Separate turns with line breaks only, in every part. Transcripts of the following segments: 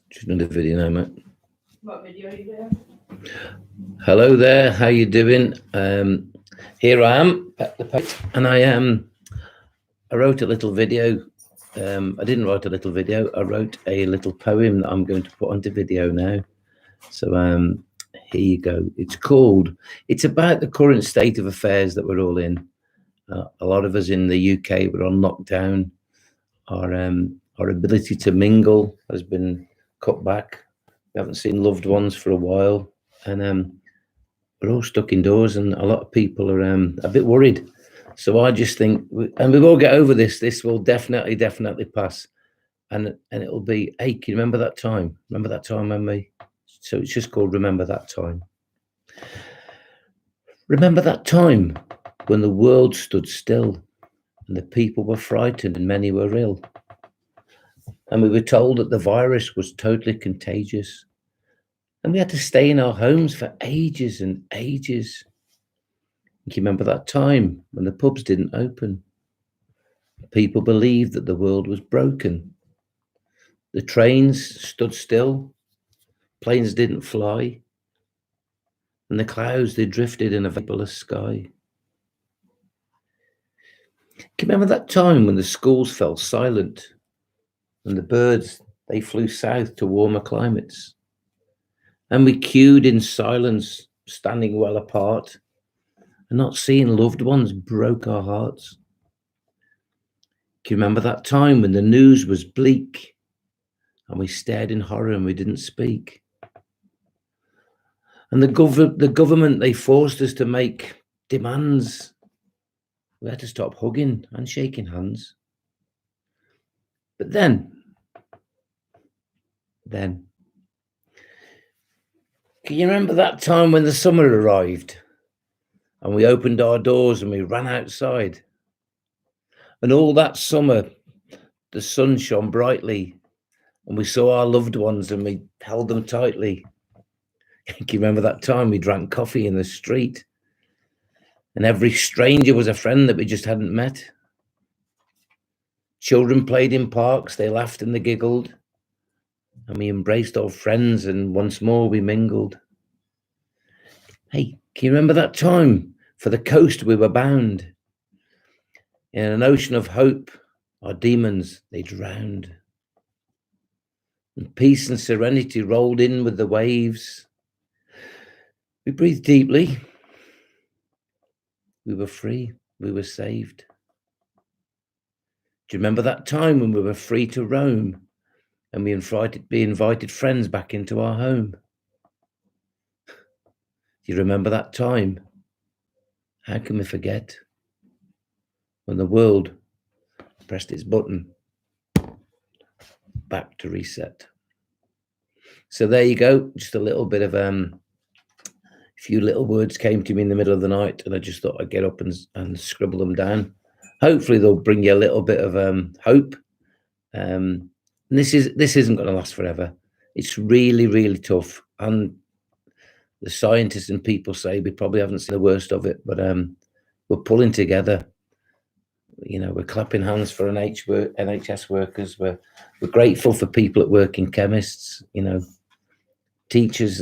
Just another video now, mate. What video are you doing? Hello there, how you doing? Here I am at the page, and I wrote a little video. I didn't write a little video. I wrote a little poem that I'm going to put onto video now. So here you go. It's about the current state of affairs that we're all in. A lot of us in the UK, we're on lockdown. Our ability to mingle has been cut back. We haven't seen loved ones for a while, and we're all stuck indoors, and a lot of people are a bit worried. So I just think, and we will get over this. This will definitely pass, and it'll be, hey, can you remember that time? Remember that time when we? So it's just called Remember That Time. Remember that time when the world stood still, and the people were frightened, and many were ill. And we were told that the virus was totally contagious. And we had to stay in our homes for ages and ages. Can you remember that time when the pubs didn't open? People believed that the world was broken. The trains stood still. Planes didn't fly. And the clouds, they drifted in a vaporless sky. Can you remember that time when the schools fell silent? And the birds, they flew south to warmer climates. And we queued in silence, standing well apart, and not seeing loved ones broke our hearts. Can you remember that time when the news was bleak, and we stared in horror and we didn't speak? And the government, they forced us to make demands. We had to stop hugging and shaking hands. But then, can you remember that time when the summer arrived and we opened our doors and we ran outside? And all that summer, the sun shone brightly and we saw our loved ones and we held them tightly. Can you remember that time we drank coffee in the street and every stranger was a friend that we just hadn't met? Children played in parks, they laughed and they giggled, and we embraced old friends and once more we mingled. Hey, can you remember that time? For the coast we were bound. In an ocean of hope, our demons, they drowned. And peace and serenity rolled in with the waves. We breathed deeply. We were free. We were saved. Do you remember that time when we were free to roam and we invited friends back into our home? Do you remember that time? How can we forget? When the world pressed its button back to reset. So there you go. Just a little bit of a few little words came to me in the middle of the night, and I just thought I'd get up and scribble them down. Hopefully they'll bring you a little bit of hope. And this isn't going to last forever. It's really tough, and the scientists and people say we probably haven't seen the worst of it, but we're pulling together. You know, we're clapping hands for NHS workers. We're grateful for people that work in chemists. You know, teachers.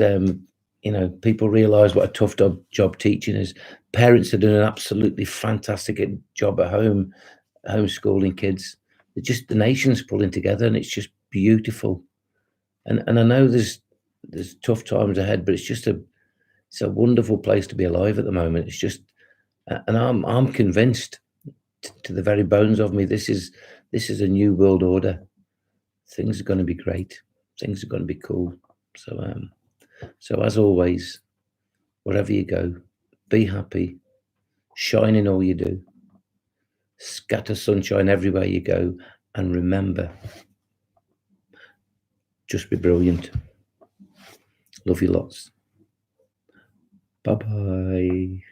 You know, people realise what a tough job teaching is. Parents are doing an absolutely fantastic job at home, homeschooling kids. The nation's pulling together, and it's just beautiful. And I know there's tough times ahead, but it's a wonderful place to be alive at the moment. It's just, and I'm convinced to the very bones of me, this is a new world order. Things are going to be great. Things are going to be cool. So as always, wherever you go, be happy, shine in all you do, scatter sunshine everywhere you go, and remember, just be brilliant. Love you lots. Bye-bye.